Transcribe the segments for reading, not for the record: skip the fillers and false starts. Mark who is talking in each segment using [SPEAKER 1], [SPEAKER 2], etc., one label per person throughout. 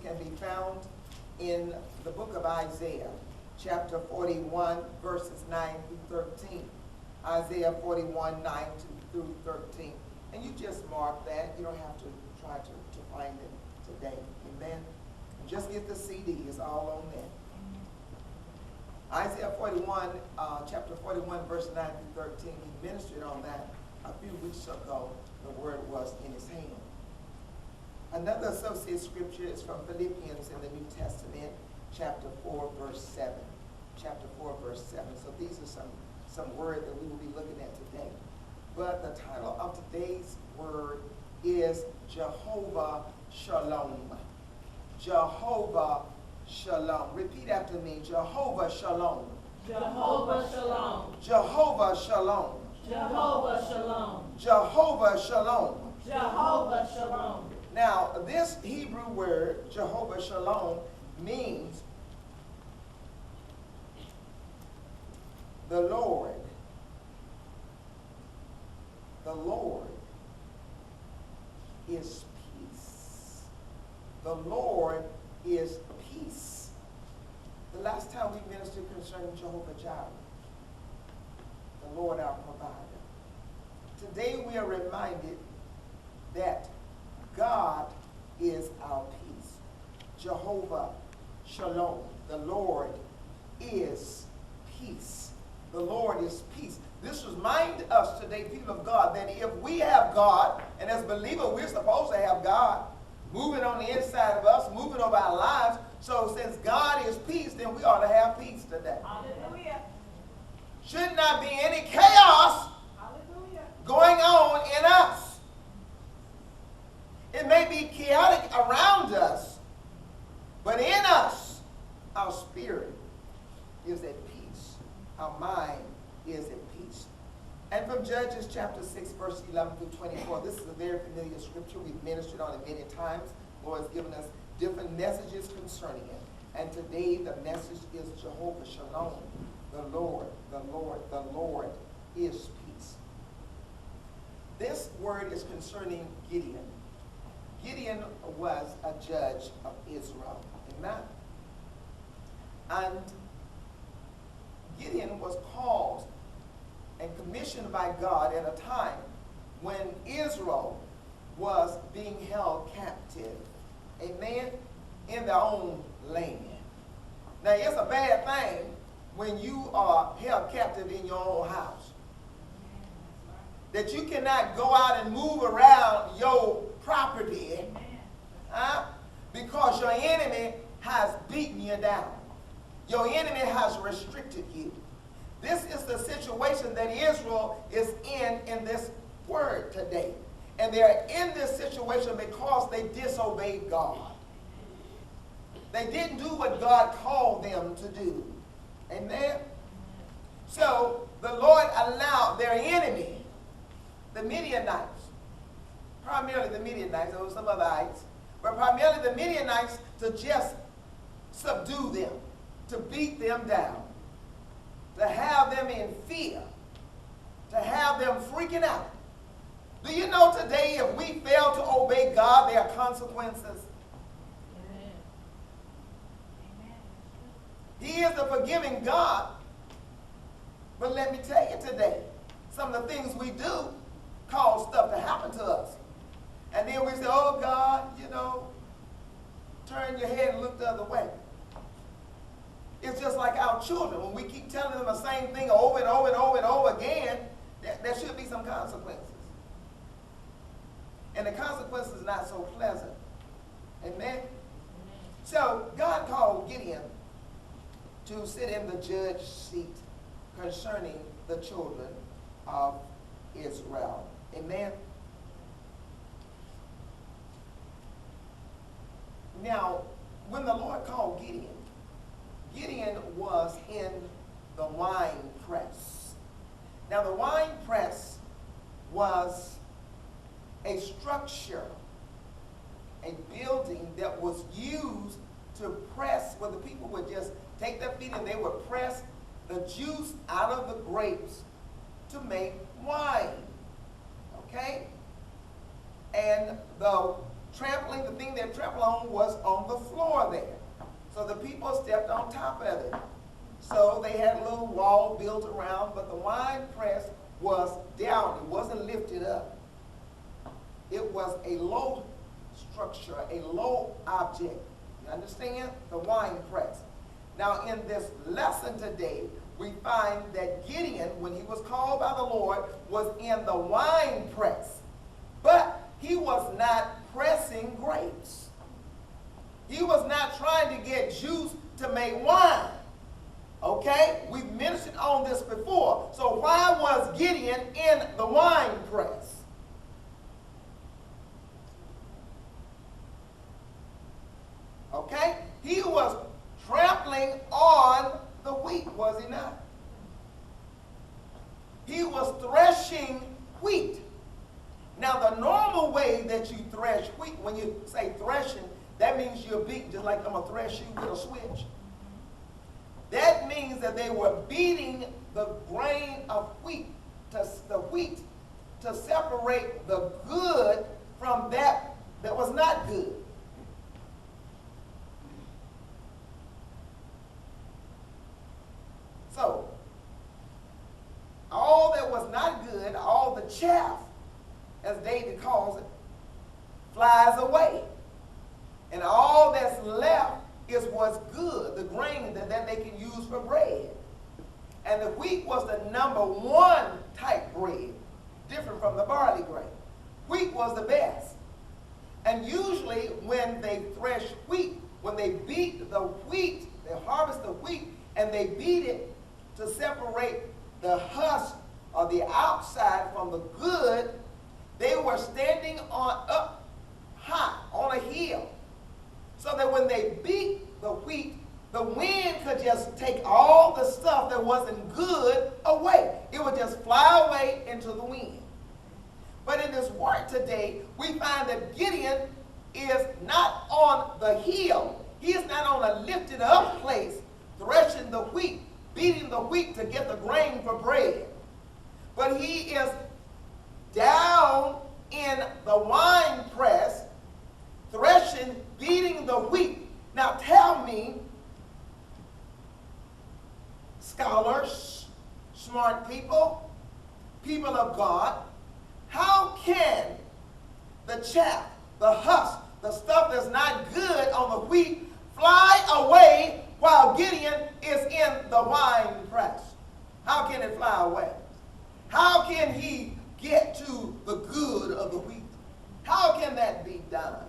[SPEAKER 1] can be found in the book of Isaiah, chapter 41, verses 9 through 13. Isaiah 41, 9 through 13. And you just mark that. You don't have to try to find it today. Amen? And just get the CD. It's all on there. Isaiah 41, chapter 41, verse 9 through 13. He ministered on that a few weeks ago. The word was in his hand. Another associate scripture is from Philippians in the New Testament, chapter 4, verse 7. Chapter 4, verse 7. So these are some word that we will be looking at today. But the title of today's word is Jehovah Shalom. Jehovah Shalom. Repeat after me. Jehovah Shalom.
[SPEAKER 2] Jehovah Shalom.
[SPEAKER 1] Jehovah Shalom.
[SPEAKER 2] Jehovah Shalom.
[SPEAKER 1] Jehovah Shalom.
[SPEAKER 2] Jehovah Shalom.
[SPEAKER 1] Now, this Hebrew word, Jehovah Shalom, means the Lord. The Lord is peace. The Lord is peace. The last time we ministered concerning Jehovah Jireh, the Lord our provider. Today we are reminded that God is our peace. Jehovah Shalom. The Lord is peace. The Lord is peace. This reminds us today, people of God, that if we have God, and as believers we're supposed to have God moving on the inside of us, moving over our lives. So since God is peace, then we ought to have peace today.
[SPEAKER 2] Hallelujah.
[SPEAKER 1] Should not be any chaos going on in us. It may be chaotic around us, but in us, our spirit is at peace. Our mind is at peace. And from Judges chapter 6, verse 11 through 24, this is a very familiar scripture. We've ministered on it many times. The Lord has given us different messages concerning it. And today the message is Jehovah Shalom. The Lord, the Lord, the Lord is peace. This word is concerning Gideon. Gideon was a judge of Israel. Amen. And Gideon was called and commissioned by God at a time when Israel was being held captive. Amen. In their own land. Now, it's a bad thing when you are held captive in your own house. That you cannot go out and move around your property because your enemy has beaten you down. Your enemy has restricted you. This is the situation that Israel is in this word today. And they're in this situation because they disobeyed God. They didn't do what God called them to do. Amen? So the Lord allowed their enemy, the Midianites, primarily the Midianites, there were some others, but primarily the Midianites, to just subdue them, to beat them down, to have them in fear, to have them freaking out. Do you know today if we fail to obey God, there are consequences?
[SPEAKER 2] Amen.
[SPEAKER 1] He is the forgiving God. But let me tell you today, some of the things we do cause stuff to happen to us. And then we say, oh God, you know, turn your head and look the other way. It's just like our children. When we keep telling them the same thing over and over and over and over again, there should be some consequences. And the consequences are not so pleasant. Amen? So God called Gideon to sit in the judge seat concerning the children of Israel. Amen? Now, when the Lord called Gideon, Gideon was in the wine press. Now, the wine press was a structure, a building that was used to press, where the people would just take their feet and they would press the juice out of the grapes to make wine. Okay? And the trampling, the thing they trampled on was on the floor there. So the people stepped on top of it. So they had a little wall built around, but the wine press was down. It wasn't lifted up. It was a low structure, a low object. You understand? The wine press. Now in this lesson today, we find that Gideon, when he was called by the Lord, was in the wine press. But he was not pressing grapes. He was not trying to get juice to make wine. Okay? We've mentioned on this before. So why was Gideon in the wine press? Okay? He was trampling on the wheat, was he not? He was threshing wheat. Now, the normal way that you thresh wheat, when you say threshing, that means you're beating, just like I'm going to thresh you with a switch. That means that they were beating the grain of wheat, to separate the good from that was not good. So, all that was not good, all the chaff, as David calls it, flies away. And all that's left is what's good, the grain that they can use for bread. And the wheat was the #1 type bread, different from the barley grain. Wheat was the best. And usually when they thresh wheat, when they beat the wheat, they harvest the wheat and they beat it to separate the husk or the outside from the good, they were standing up high on a hill, so that when they beat the wheat, the wind could just take all the stuff that wasn't good away. It would just fly away into the wind. But in this word today, we find that Gideon is not on the hill. He is not on a lifted up place threshing the wheat, beating the wheat to get the grain for bread. But he is down in the wine press, threshing, beating the wheat. Now tell me, scholars, smart people, people of God, how can the chaff, the husk, the stuff that's not good on the wheat fly away while Gideon is in the wine press? How can it fly away? How can he get to the good of the wheat? How can that be done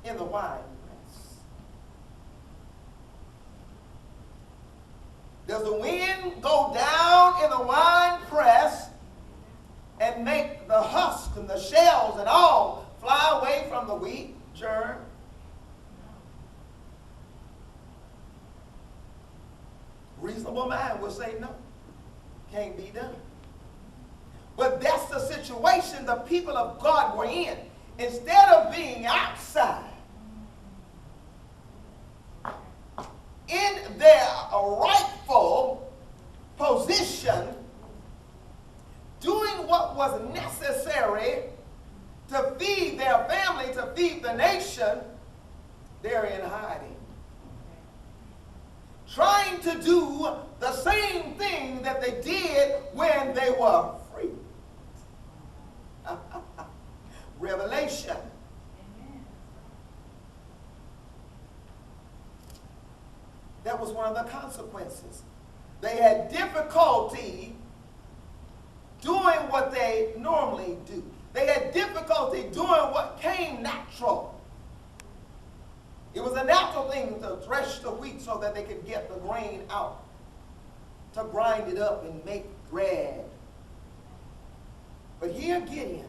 [SPEAKER 1] in the wine press? Does the wind go down in the wine press and make the husk and the shells and all fly away from the wheat germ? Reasonable mind will say no. Can't be done. But that's the situation the people of God were in. Instead of being outside in their rightful position, doing what was necessary to feed their family, to feed the nation, they're in hiding. Trying to do the same thing that they did when they were free. Revelation. Amen. That was one of the consequences. They had difficulty doing what they normally do. They had difficulty doing what came natural. It was a natural thing to thresh the wheat so that they could get the grain out, to grind it up and make bread. But here Gideon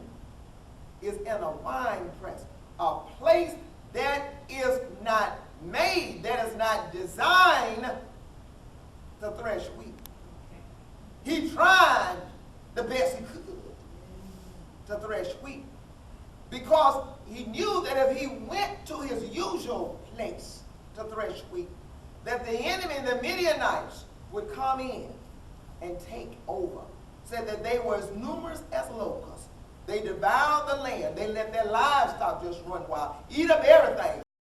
[SPEAKER 1] is in a wine press, a place that is not made, that is not designed to thresh wheat. He tried the best he could to thresh wheat, because he knew that if he went to his usual place to thresh wheat, that the enemy, the Midianites, would come in and take over. Said that they were as numerous as locusts. They devoured the land. They let their livestock just run wild. Eat up everything.